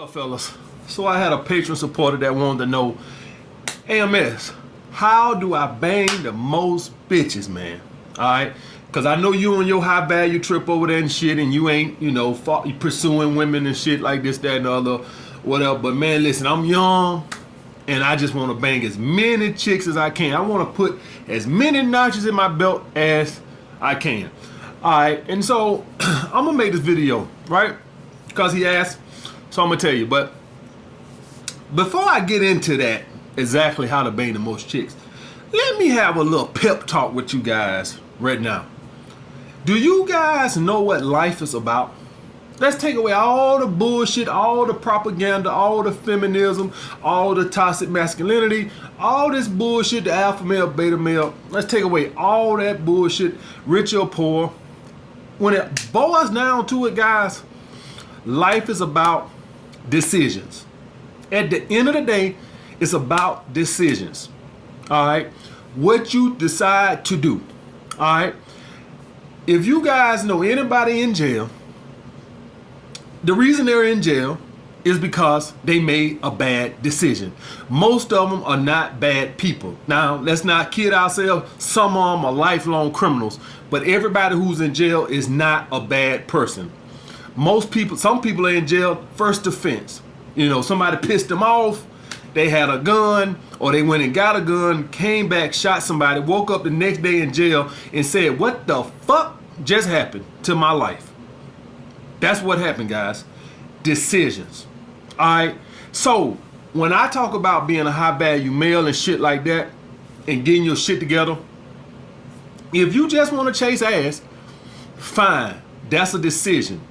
up, fellas? So I had a patron supporter that wanted to know, AMS, how do I bang the most bitches, man? Alright? Because I know you on your high value trip over there and shit, and you ain't, pursuing women and shit like this, that, and the other, whatever. But man, listen, I'm young, and I just want to bang as many chicks as I can. I want to put as many notches in my belt as I can. Alright, and so I'm going to make this video, right? Because he asked, so I'm going to tell you. But before I get into that, exactly how to bang the most chicks, let me have a little pep talk with you guys right now. Do you guys know what life is about? Let's take away all the bullshit, all the propaganda, all the feminism, all the toxic masculinity, all this bullshit, the alpha male, beta male. Let's take away all that bullshit, rich or poor. When it boils down to it, guys, life is about decisions. At the end of the day, it's about decisions. All right? What you decide to do. All right? If you guys know anybody in jail, the reason they're in jail is because they made a bad decision. Most of them are not bad people. Now, let's not kid ourselves. Some of them are lifelong criminals. But everybody who's in jail is not a bad person. Some people are in jail first offense. Somebody pissed them off. They had a gun, or they went and got a gun, came back, shot somebody, woke up the next day in jail and said, what the fuck just happened to my life? That's what happened, guys. Decisions. All right. So when I talk about being a high value male and shit like that and getting your shit together, if you just want to chase ass, fine. That's a decision.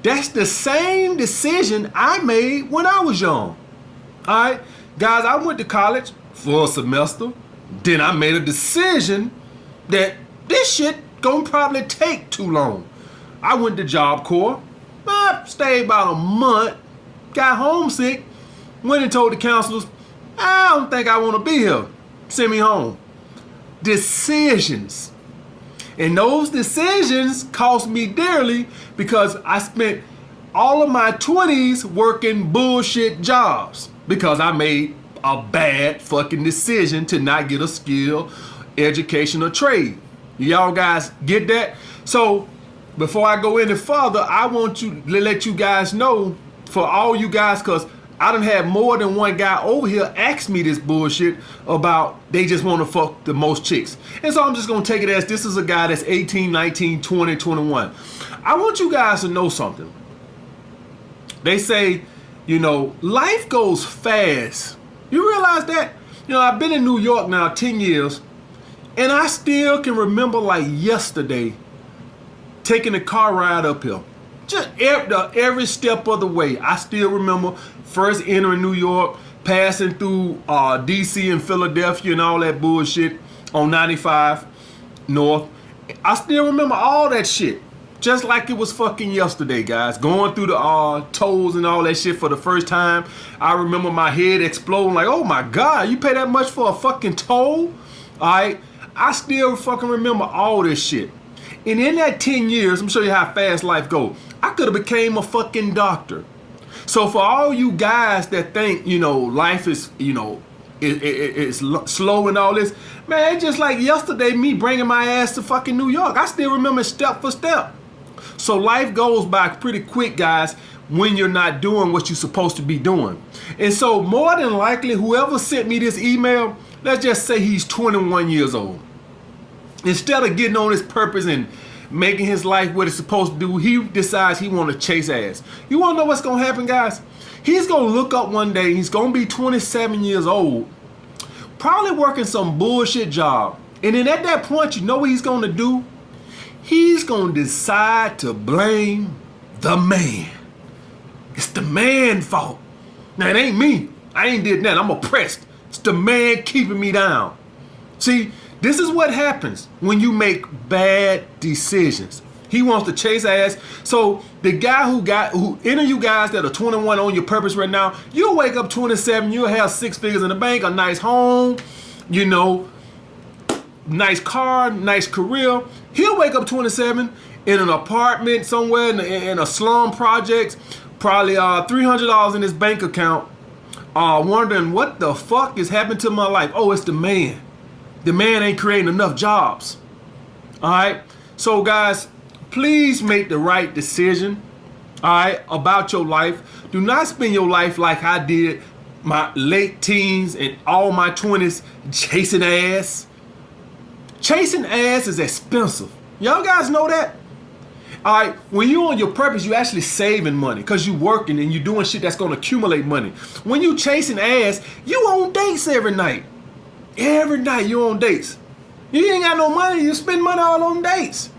That's the same decision I made when I was young. All right. Guys, I went to college for a semester. Then I made a decision that this shit gonna probably take too long. I went to Job Corps. I stayed about a month, got homesick, went and told the counselors, I don't think I want to be here. Send me home. Decisions. And those decisions cost me dearly because I spent all of my 20s working bullshit jobs because I made a bad fucking decision to not get a skill, education, or trade. Y'all guys get that? So before I go any further, I want to let you guys know, for all you guys, because I done had more than one guy over here ask me this bullshit about they just want to fuck the most chicks. And so I'm just going to take it as this is a guy that's 18, 19, 20, 21. I want you guys to know something. They say, life goes fast. You realize that? I've been in New York now 10 years, and I still can remember like yesterday taking a car ride up here. Just every step of the way. I still remember first entering New York, passing through DC and Philadelphia and all that bullshit on 95 North. I still remember all that shit. Just like it was fucking yesterday, guys. Going through the tolls and all that shit for the first time. I remember my head exploding like, oh my God, you pay that much for a fucking toll? Alright? I still fucking remember all this shit. And in that 10 years, I'm showing you how fast life goes. I could have became a fucking doctor. So for all you guys that think, life is, it's slow and all this, man, it's just like yesterday, me bringing my ass to fucking New York. I still remember step for step. So life goes by pretty quick, guys, when you're not doing what you're supposed to be doing. And so more than likely, whoever sent me this email, let's just say he's 21 years old. Instead of getting on his purpose and making his life what it's supposed to do, he decides he want to chase ass. You want to know what's going to happen, guys? He's going to look up one day. He's going to be 27 years old, probably working some bullshit job. And then at that point, you know what he's going to do? He's going to decide to blame the man. It's the man's fault. Now, it ain't me. I ain't did nothing. I'm oppressed. It's the man keeping me down. See, this is what happens when you make bad decisions. He wants to chase ass. So the guy who any of you guys that are 21 on your purpose right now, you'll wake up 27, you'll have 6 figures in the bank, a nice home, nice car, nice career. He'll wake up 27 in an apartment somewhere in a slum project probably $300 in his bank account, wondering what the fuck is happening to my life. Oh, it's the man. The man ain't creating enough jobs. All right. So guys, please make the right decision. All right, about your life. Do not spend your life like I did my late teens and all my 20s chasing ass. Chasing ass is expensive. Y'all guys know that? All right, when you on your purpose, you actually saving money because you working and you doing shit that's going to accumulate money. When you chasing ass, you on dates every night. Every night you on dates. You ain't got no money, you spend money all on dates.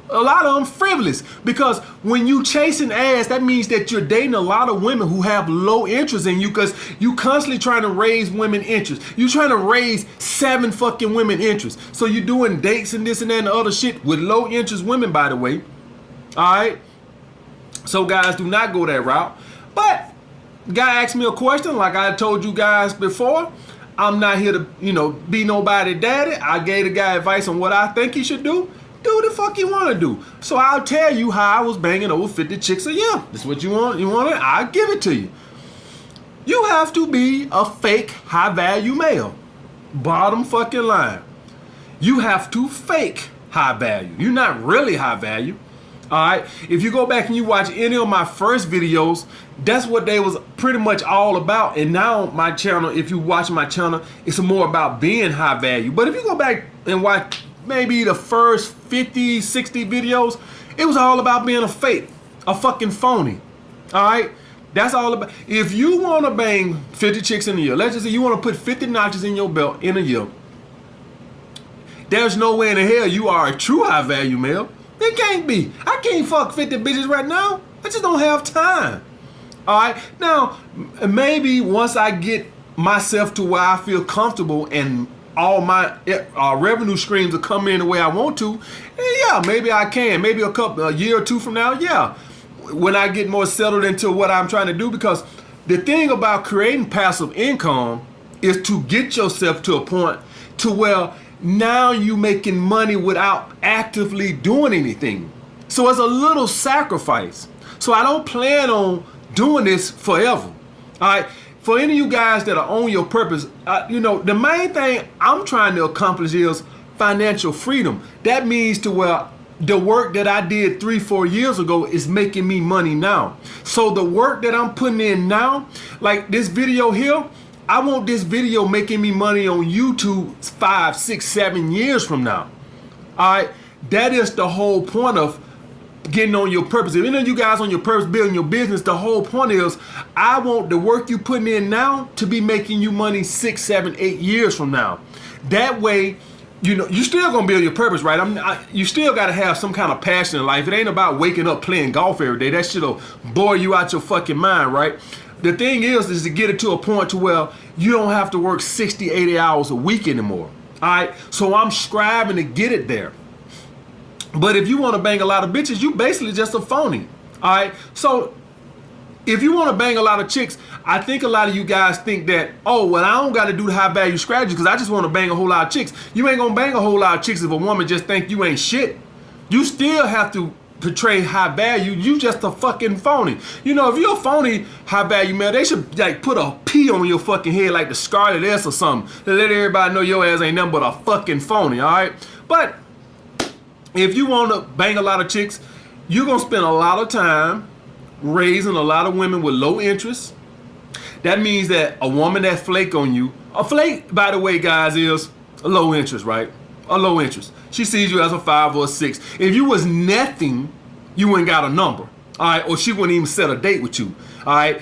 A lot of them frivolous, because when you chasing ass, that means that you're dating a lot of women who have low interest in you, because you constantly trying to raise women interest. You trying to raise 7 fucking women interest. So you doing dates and this and that and the other shit with low interest women, by the way. All right. So guys, do not go that route. But guy asked me a question, like I told you guys before. I'm not here to, be nobody daddy. I gave the guy advice on what I think he should do. Do what the fuck you want to do. So I'll tell you how I was banging over 50 chicks a year. This is what you want. You want it? I'll give it to you. You have to be a fake high value male. Bottom fucking line. You have to fake high value. You're not really high value. All right. If you go back and you watch any of my first videos, that's what they was pretty much all about. And now my channel, if you watch my channel, it's more about being high value. But if you go back and watch maybe the first 50, 60 videos, it was all about being a fake, a fucking phony. All right. That's all about. If you want to bang 50 chicks in a year, let's just say you want to put 50 notches in your belt in a year, there's no way in the hell you are a true high value male. It can't be. I can't fuck 50 bitches right now. I just don't have time. All right. Now, maybe once I get myself to where I feel comfortable and all my revenue streams are coming in the way I want to, yeah, maybe I can. Maybe a year or two from now, yeah. When I get more settled into what I'm trying to do, because the thing about creating passive income is to get yourself to a point to where now you making money without actively doing anything. So it's a little sacrifice. So I don't plan on doing this forever. All right. For any of you guys that are on your purpose, the main thing I'm trying to accomplish is financial freedom. That means to where the work that I did 3-4 years ago is making me money now. So the work that I'm putting in now, like this video here, I want this video making me money on YouTube 5, 6, 7 years from now. All right. That is the whole point of getting on your purpose. If any of you guys on your purpose, building your business, the whole point is I want the work you putting in now to be making you money 6, 7, 8 years from now. That way, you still gonna build your purpose, right? You still gotta have some kind of passion in life. It ain't about waking up playing golf every day. That shit'll bore you out your fucking mind, right? The thing is to get it to a point to where you don't have to work 60, 80 hours a week anymore. All right. So I'm striving to get it there. But if you want to bang a lot of bitches, you basically just a phony. All right. So if you want to bang a lot of chicks, I think a lot of you guys think that, oh, well, I don't got to do the high value strategy because I just want to bang a whole lot of chicks. You ain't going to bang a whole lot of chicks if a woman just think you ain't shit. You still have to portray high value. You just a fucking phony. If you're a phony high value male, they should like put a P on your fucking head like the Scarlet S or something to let everybody know your ass ain't nothing but a fucking phony. All right. But if you want to bang a lot of chicks, you're going to spend a lot of time raising a lot of women with low interest. That means that a woman that flake on you, a flake, by the way, guys, is a low interest, right? A low interest. She sees you as a 5 or a 6. If you was nothing, you ain't got a number. All right. Or she wouldn't even set a date with you. All right.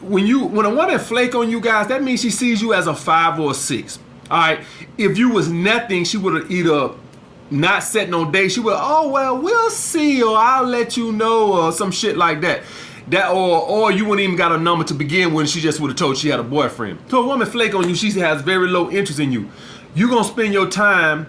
When a woman flake on you guys, that means she sees you as a 5 or a 6. All right. If you was nothing, she would have either not set no date. She would, oh, well, we'll see, or I'll let you know, or some shit like that. Or you wouldn't even got a number to begin with. She just would have told she had a boyfriend. So a woman flake on you, she has very low interest in you. You're going to spend your time,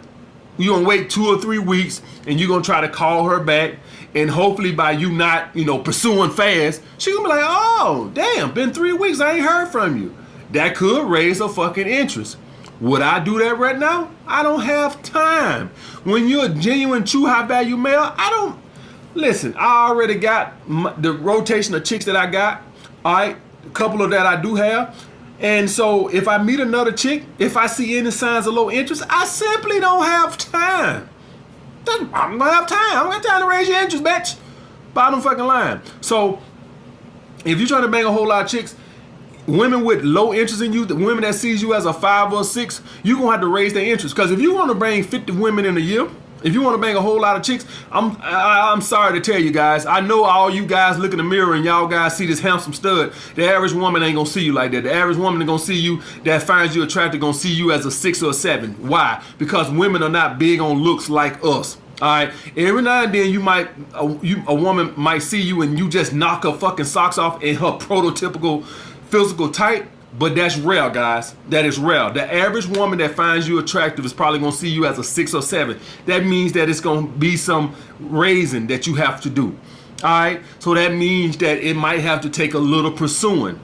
you're going to wait 2 or 3 weeks, and you're going to try to call her back. And hopefully by you not, pursuing fast, she going to be like, oh, damn, been 3 weeks, I ain't heard from you. That could raise her fucking interest. Would I do that right now? I don't have time. When you're a genuine, true, high value male, Listen, I already got the rotation of chicks that I got. All right, a couple of that I do have. And so if I meet another chick, if I see any signs of low interest, I simply don't have time. I don't have time. I don't have time to raise your interest, bitch. Bottom fucking line. So if you're trying to bang a whole lot of chicks, women with low interest in you, the women that sees you as a 5 or 6, you're going to have to raise their interest. Because if you want to bang 50 women in a year, if you want to bang a whole lot of chicks, I'm sorry to tell you guys. I know all you guys look in the mirror and y'all guys see this handsome stud. The average woman ain't going to see you like that. The average woman is going to see you, that finds you attractive, going to see you as a 6 or a 7. Why? Because women are not big on looks like us. All right, every now and then a woman might see you and you just knock her fucking socks off in her prototypical physical type, but that's rare, guys. That is rare. The average woman that finds you attractive is probably gonna see you as a 6 or 7. That means that it's gonna be some raising that you have to do. All right, so that means that it might have to take a little pursuing,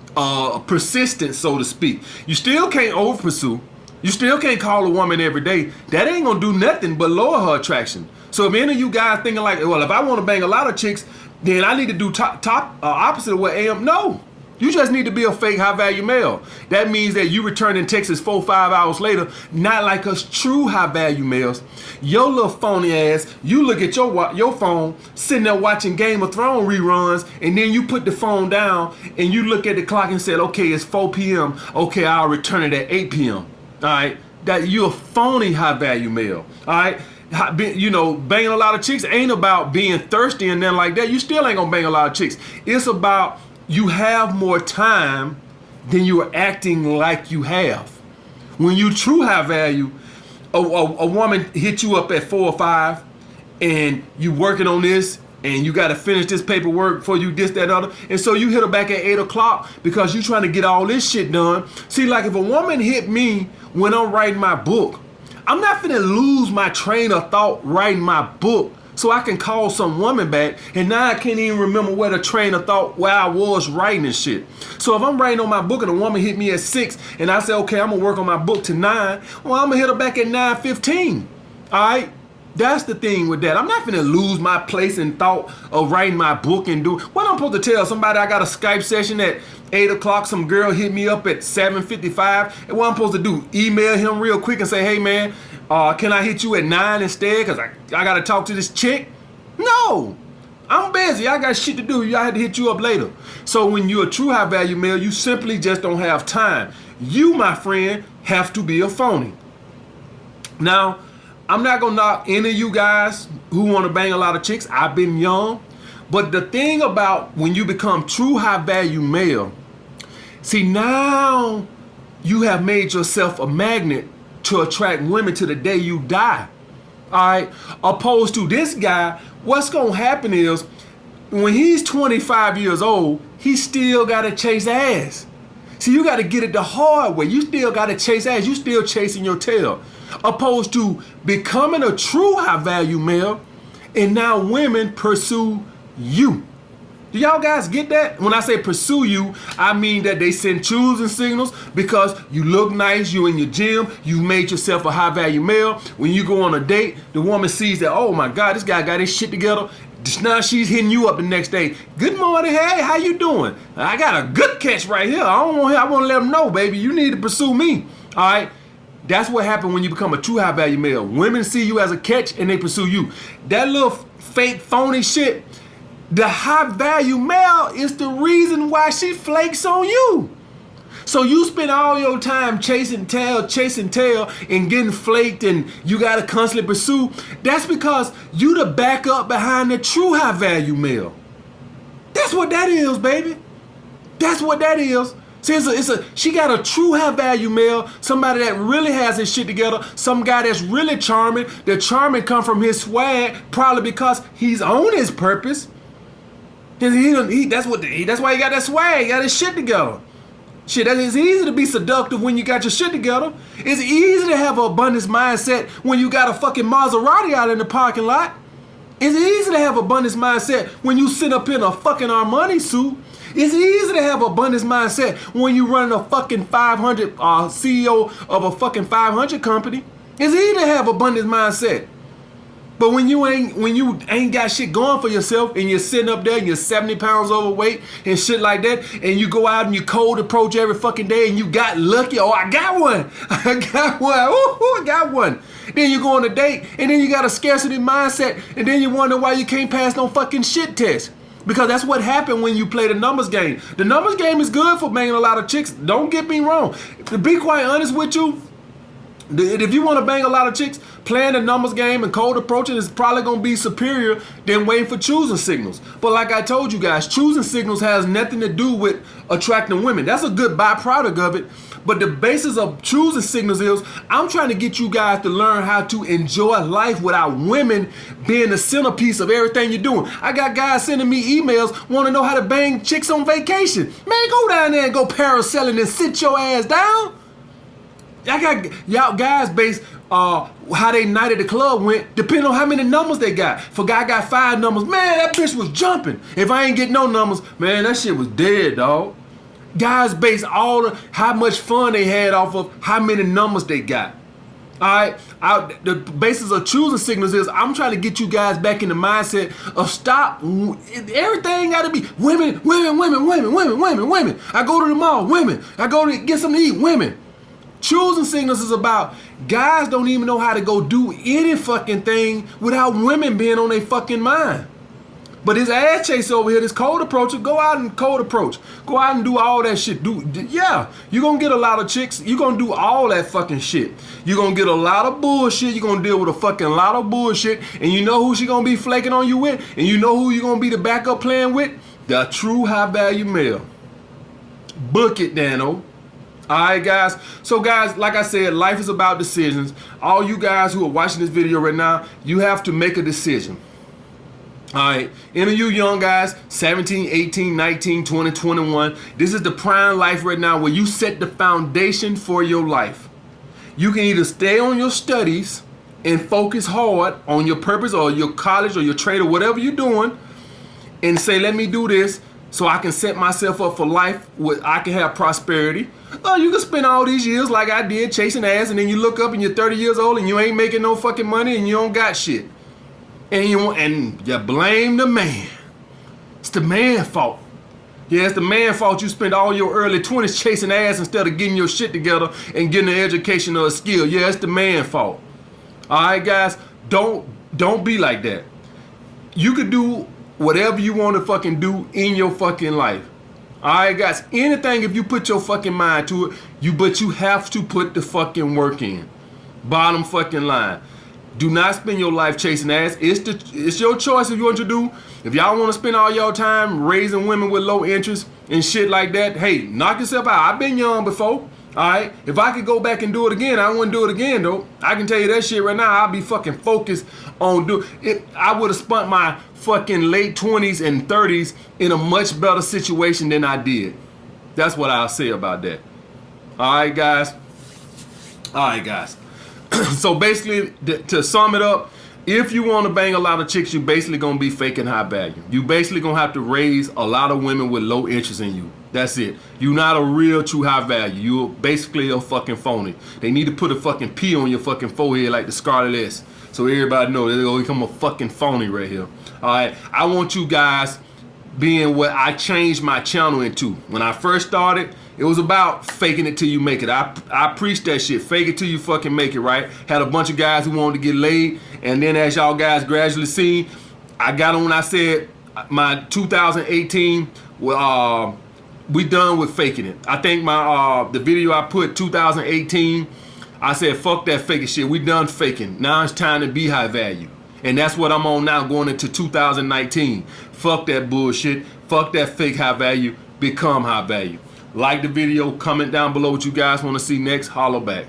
persistence, so to speak. You still can't over pursue. You still can't call a woman every day. That ain't gonna do nothing but lower her attraction. So if any of you guys thinking like, well, if I want to bang a lot of chicks, then I need to do opposite of what AM. No, you just need to be a fake high value male. That means that you return in Texas 4 or 5 hours later, not like us true high value males. Your little phony ass, you look at your phone, sitting there watching Game of Thrones reruns, and then you put the phone down and you look at the clock and said, okay, it's 4 p.m. Okay, I'll return it at 8 p.m. All right, that you're a phony high value male. All right. You know, banging a lot of chicks ain't about being thirsty and then like that. You still ain't gonna bang a lot of chicks. It's about you have more time than you are acting like you have. When you true high value, a woman hit you up at 4 or 5 and you working on this and you got to finish this paperwork before you this, that, and other. And so you hit her back at 8 o'clock because you trying to get all this shit done. See, like if a woman hit me when I'm writing my book, I'm not finna lose my train of thought writing my book so I can call some woman back and now I can't even remember where the train of thought where I was writing and shit. So if I'm writing on my book and a woman hit me at 6 and I say, okay, I'm gonna work on my book to 9, well, I'm gonna hit her back at 9:15. All right? That's the thing with that. I'm not finna lose my place in thought of writing my book and do what I'm supposed to tell somebody. I got a Skype session at 8 o'clock. Some girl hit me up at 7:55. And what I'm supposed to do? Email him real quick and say, hey man, can I hit you at 9 instead? Cause I gotta talk to this chick. No, I'm busy. I got shit to do. I had to hit you up later. So when you're a true high value male, you simply just don't have time. You, my friend, have to be a phony. Now, I'm not gonna knock any of you guys who want to bang a lot of chicks. I've been young. But the thing about when you become true high value male, see now you have made yourself a magnet to attract women to the day you die. All right. Opposed to this guy, what's gonna happen is when he's 25 years old, he still gotta chase ass. See, you gotta get it the hard way. You still gotta chase ass. You still chasing your tail. Opposed to becoming a true high value male and now women pursue you. Do y'all guys get that? When I say pursue you, I mean that they send choosing signals because you look nice, you in your gym, you made yourself a high value male. When you go on a date, the woman sees that, oh my God, this guy got his shit together. Now she's hitting you up the next day. Good morning, hey, how you doing? I got a good catch right here. I want to let them know, baby, you need to pursue me. All right. That's what happened when you become a true high value male. Women see you as a catch and they pursue you. That little fake phony shit, the high value male is the reason why she flakes on you. So you spend all your time chasing tail, and getting flaked and you got to constantly pursue. That's because you the backup behind the true high value male. That's what that is, baby. That's what that is. See, she got a true high value male, somebody that really has his shit together, some guy that's really charming. The charming come from his swag, probably because he's on his purpose. That's why he got that swag, he got his shit together. Shit, it's easy to be seductive when you got your shit together. It's easy to have an abundance mindset when you got a fucking Maserati out in the parking lot. It's easy to have abundance mindset when you sit up in a fucking Armani suit. It's easy to have abundance mindset when you run a fucking 500 CEO of a fucking 500 company. It's easy to have abundance mindset. But when you ain't got shit going for yourself and you're sitting up there and you're 70 pounds overweight and shit like that, and you go out and you cold approach every fucking day and you got lucky, oh, I got one. I got one. Ooh, I got one. Then you go on a date and then you got a scarcity mindset and then you wonder why you can't pass no fucking shit test. Because that's what happened when you play the numbers game. The numbers game is good for banging a lot of chicks. Don't get me wrong. To be quite honest with you, if you want to bang a lot of chicks, playing the numbers game and cold approaching is probably going to be superior than waiting for choosing signals. But like I told you guys, choosing signals has nothing to do with attracting women. That's a good byproduct of it. But the basis of choosing signals is I'm trying to get you guys to learn how to enjoy life without women being the centerpiece of everything you're doing. I got guys sending me emails want to know how to bang chicks on vacation. Man, go down there and go parasailing and sit your ass down. I got y'all guys based how they night at the club went, depending on how many numbers they got. If a guy got 5 numbers, man, that bitch was jumping. If I ain't get no numbers, man, that shit was dead, dog. Guys base how much fun they had off of how many numbers they got. All right, the basis of choosing signals is I'm trying to get you guys back in the mindset of stop. Everything got to be women, women, women, women, women, women, women. I go to the mall, women. I go to get something to eat, women. Choosing signals is about guys don't even know how to go do any fucking thing without women being on their fucking mind. But this ass chase over here, this cold approach, go out and cold approach. Go out and do all that shit. Yeah, you're going to get a lot of chicks. You're going to do all that fucking shit. You're going to get a lot of bullshit. You're going to deal with a fucking lot of bullshit. And you know who she going to be flaking on you with? And you know who you're going to be the backup plan with? The true high value male. Book it, Dano. All right, guys. So, guys, like I said, life is about decisions. All you guys who are watching this video right now, you have to make a decision. All right, any of you young guys, 17, 18, 19, 20, 21, this is the prime life right now where you set the foundation for your life. You can either stay on your studies and focus hard on your purpose or your college or your trade or whatever you're doing and say, let me do this so I can set myself up for life where I can have prosperity. Or you can spend all these years like I did chasing ass and then you look up and you're 30 years old and you ain't making no fucking money and you don't got shit. And you blame the man. It's the man's fault. Yeah, it's the man's fault you spent all your early 20s chasing ass instead of getting your shit together and getting an education or a skill. Yeah, it's the man's fault. All right, guys, don't be like that. You could do whatever you want to fucking do in your fucking life. All right, guys, anything if you put your fucking mind to it, but you have to put the fucking work in. Bottom fucking line. Do not spend your life chasing ass. It's your choice if you want to do. If y'all want to spend all your time raising women with low interest and shit like that, hey, knock yourself out. I've been young before. All right. If I could go back and do it again, I wouldn't do it again though. I can tell you that shit right now. I'll be fucking focused on do it. I would have spent my fucking late 20s and 30s in a much better situation than I did. That's what I'll say about that. All right, guys. All right, guys. So basically, to sum it up, if you want to bang a lot of chicks, you basically going to be faking high value. You basically going to have to raise a lot of women with low interest in you. That's it. You're not a real true high value. You're basically a fucking phony. They need to put a fucking P on your fucking forehead like the Scarlet S. So everybody know they're going to become a fucking phony right here. All right. I want you guys being what I changed my channel into. When I first started, it was about faking it till you make it. I preached that shit. Fake it till you fucking make it, right? Had a bunch of guys who wanted to get laid. And then as y'all guys gradually see, I got on when I said my 2018, we done with faking it. I think my the video I put 2018, I said, fuck that faking shit. We done faking. Now it's time to be high value. And that's what I'm on now going into 2019. Fuck that bullshit. Fuck that fake high value. Become high value. Like the video, comment down below what you guys want to see next. Holler back.